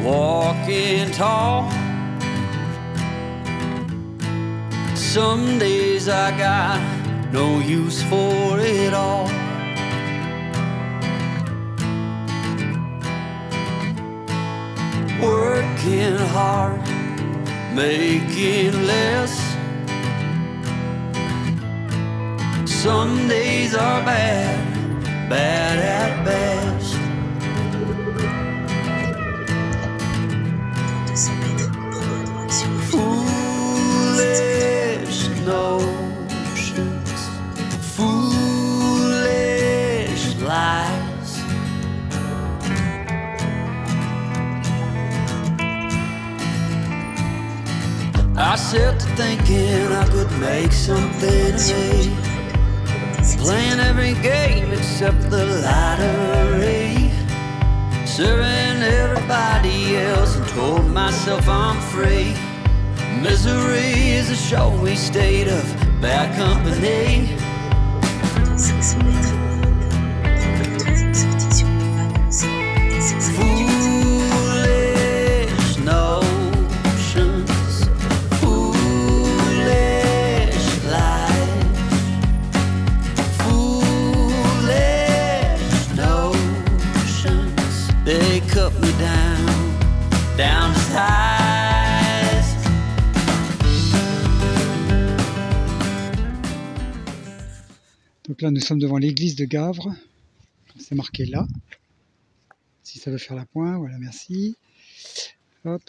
walking tall. Some days I got no use for it all. Working hard, making less. Some days are bad, bad at best. 200 mètres, tournez à droite sur le Foolish notions, foolish lies. I set to thinking I could make something of me, playing every game except the lottery, serving everybody else and told myself I'm free. Misery is a showy state of bad company. 500 mètres, troisième sortie sur le boulevard de l'Océan. Foolish notions, foolish lies, foolish notions. They cut me down to size. Donc là, nous sommes devant l'église de Gavre. C'est marqué là. Si ça veut faire la pointe, voilà, merci. Hop.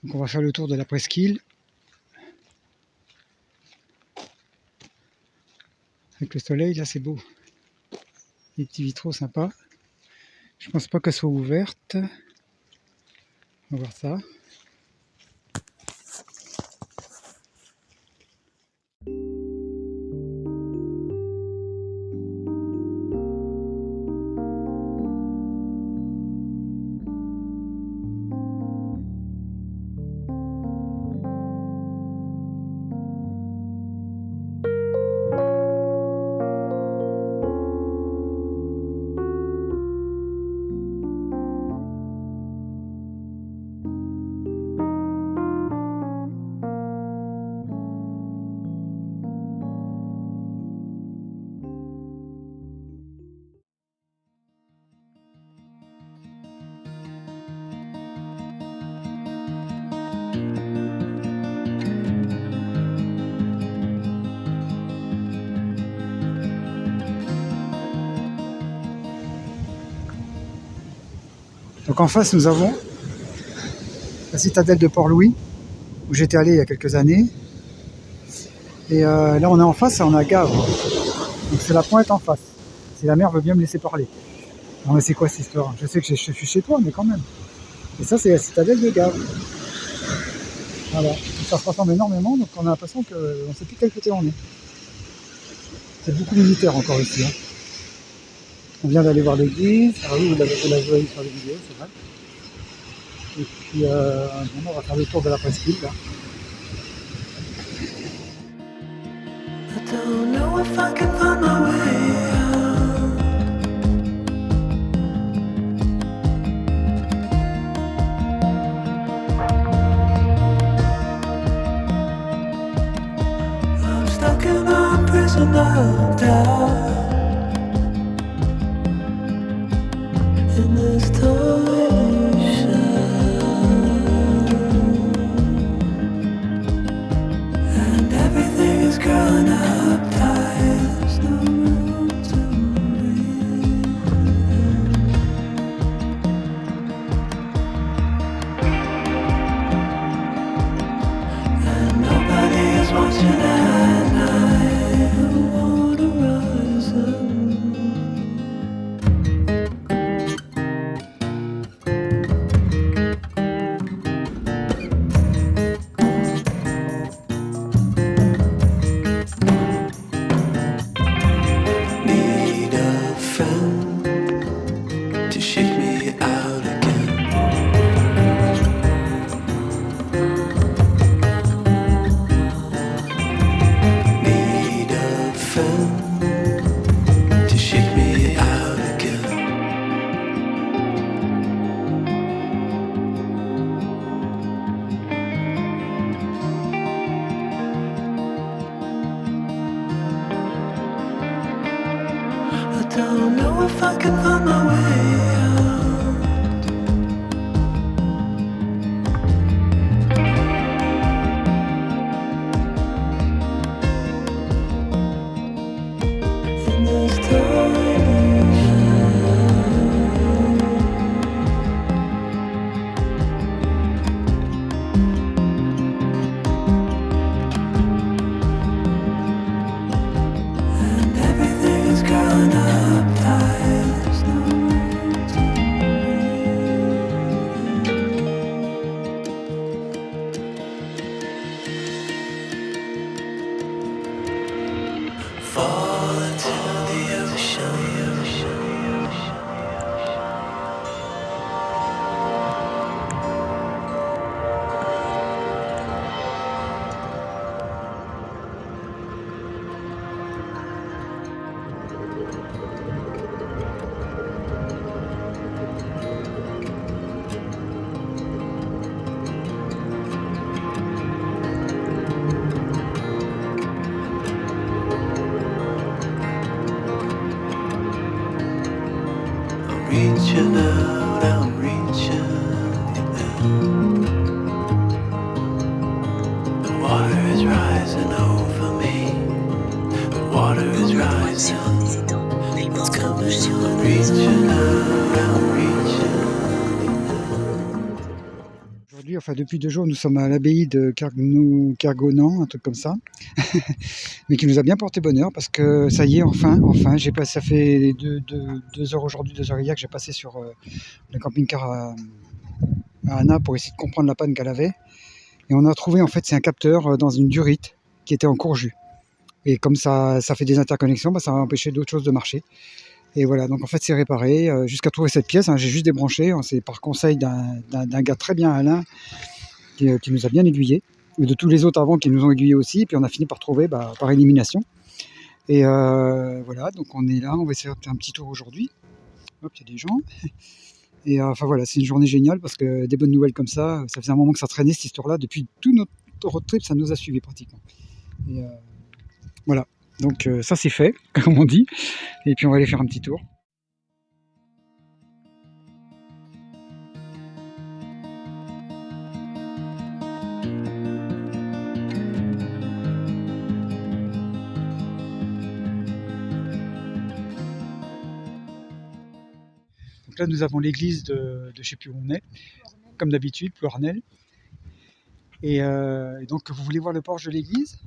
Donc on va faire le tour de la presqu'île. Avec le soleil, là, c'est beau. Les petits vitraux sympas. Je pense pas qu'elle soit ouverte. On va voir ça. Donc en face, nous avons la citadelle de Port-Louis, où j'étais allé il y a quelques années. Et là, on est en face, on a Gavre. Donc c'est la pointe en face. Si la mer veut bien me laisser parler. Non mais c'est quoi cette histoire? Je sais que je suis chez toi, mais quand même. Et ça, c'est la citadelle de Gavre. Voilà. Ça se ressemble énormément, donc on a l'impression qu'on ne sait plus quel côté on est. C'est beaucoup militaire encore ici. Hein. On vient d'aller voir l'église. Ah oui, vous l'avez vu sur les vidéos, c'est vrai. Et puis, on va faire le tour de la presqu'île, là. I don't know if I can find my way out. I'm stuck in a prison of doubt. In this torsion, and everything is growing up tight. There's no room to breathe, and nobody is watching at night. I wanna rise if I can find my way out. In this tiny and everything is curling up tight. There's no room to breathe. Fall into the ocean. I'm reaching out, I'm reaching out. The water is rising over me. The water is Sur rising. des étangs, puis It's porte coming. rouge sur I'm des reaching out, I'm reaching. Aujourd'hui, enfin depuis 2 jours, nous sommes à l'abbaye de Kergonan, un truc comme ça, mais qui nous a bien porté bonheur parce que ça y est, enfin, ça fait 2 heures aujourd'hui, 2 heures hier que j'ai passé sur le camping-car à Anna pour essayer de comprendre la panne qu'elle avait. Et on a trouvé, en fait, c'est un capteur dans une durite qui était en courjus. Et comme ça fait des interconnexions, ça a empêché d'autres choses de marcher. Et voilà, donc en fait c'est réparé jusqu'à trouver cette pièce. J'ai juste débranché, c'est par conseil d'un gars très bien, Alain, qui nous a bien aiguillés, et de tous les autres avant qui nous ont aiguillés aussi. Et puis on a fini par trouver par élimination. Et voilà, donc on est là, on va essayer de faire un petit tour aujourd'hui. Hop, il y a des gens. Et enfin voilà, c'est une journée géniale parce que des bonnes nouvelles comme ça faisait un moment que ça traînait cette histoire-là. Depuis tout notre road trip, ça nous a suivis pratiquement. Et voilà, donc ça c'est fait, comme on dit. Et puis on va aller faire un petit tour. Donc là nous avons l'église de je sais plus où on est, comme d'habitude, Plouarnel. Et donc vous voulez voir le porche de l'église?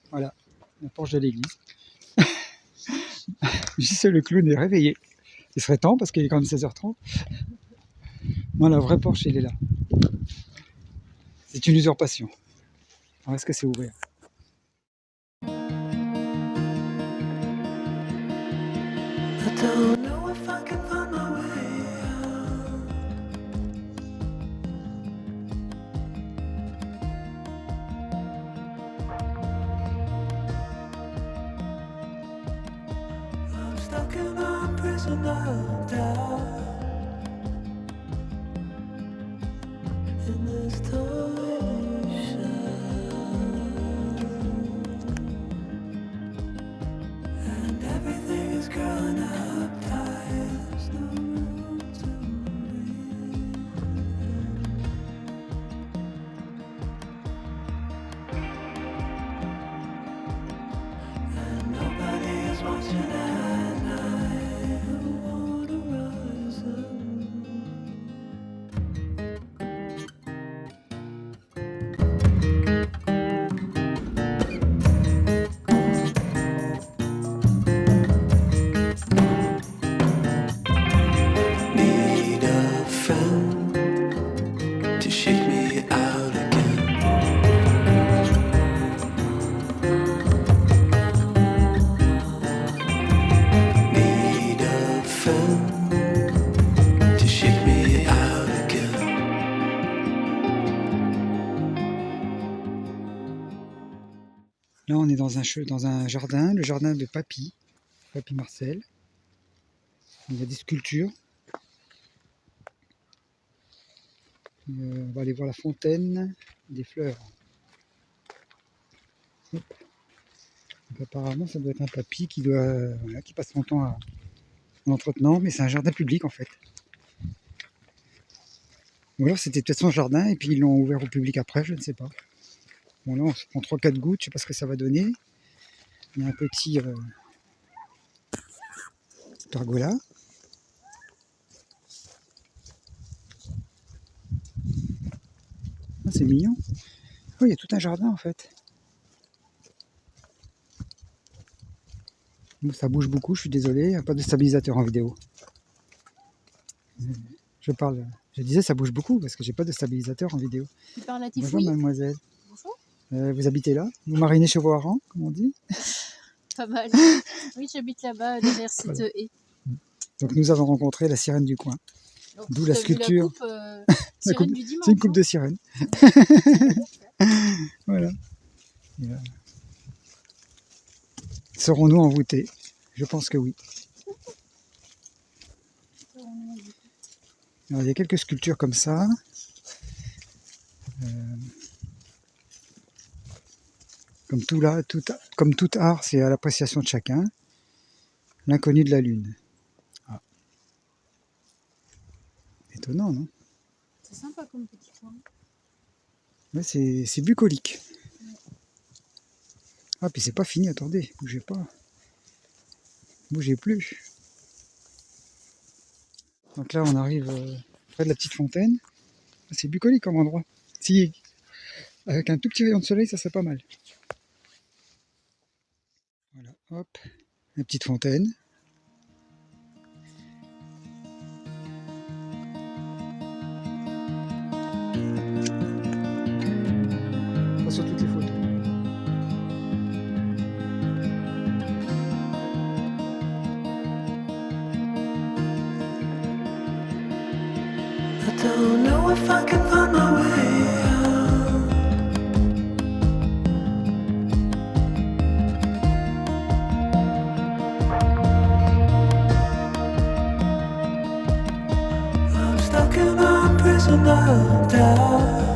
Voilà, le porche de l'église. Juste le clown est réveillé. Il serait temps parce qu'il est quand même 16h30. Non, la vraie porche, elle est là. C'est une usurpation. Alors, est-ce que c'est ouvert? I don't know if I can find my way out. I'm stuck in a prison of doubt. In this tiny shell. And everything is curling up tight. There's no room to breathe. And nobody is watching at night. The water rising. Need a friend to shake me out again. Need a friend to shake me out again. Là, on est dans un jardin, le jardin de Papy Marcel. Il y a des sculptures. On va aller voir la fontaine des fleurs. Hop. Donc, apparemment, ça doit être un papy qui passe son temps en l'entretenant, mais c'est un jardin public en fait. Ou alors c'était peut-être son jardin et puis ils l'ont ouvert au public après, je ne sais pas. Bon là on se prend 3-4 gouttes, je sais pas ce que ça va donner. Il y a un petit pergola. Ah, c'est mignon. Oh, il y a tout un jardin en fait. Bon, ça bouge beaucoup, je suis désolé, il n'y a pas de stabilisateur en vidéo. Je disais ça bouge beaucoup parce que j'ai pas de stabilisateur en vidéo. Tu parles à Bonjour Tifoui? mademoiselle. Bonjour. Vous habitez là? Vous marinez chevaux harengs, comme on dit? Pas mal. Oui, j'habite là-bas, derrière cette Voilà. haie. Donc nous avons rencontré la sirène du coin. Donc, D'où t'as la vu sculpture. coupe, La sirène coupe- du dimanche. C'est une coupe hein. de sirène. Voilà. Serons-nous envoûtés? Je pense que oui. Alors, il y a quelques sculptures comme ça. Comme tout art, c'est à l'appréciation de chacun. L'inconnu de la lune. Ah. Étonnant, non? C'est sympa comme petit coin. Ouais, c'est bucolique. Ah, puis c'est pas fini, attendez, bougez pas. Bougez plus. Donc là, on arrive près de la petite fontaine. C'est bucolique comme endroit. Si, avec un tout petit rayon de soleil, ça serait pas mal. Voilà, hop, la petite fontaine. Pas sur toutes les photos. I don't know if I can find my way out. I'm stuck in a prison of doubt.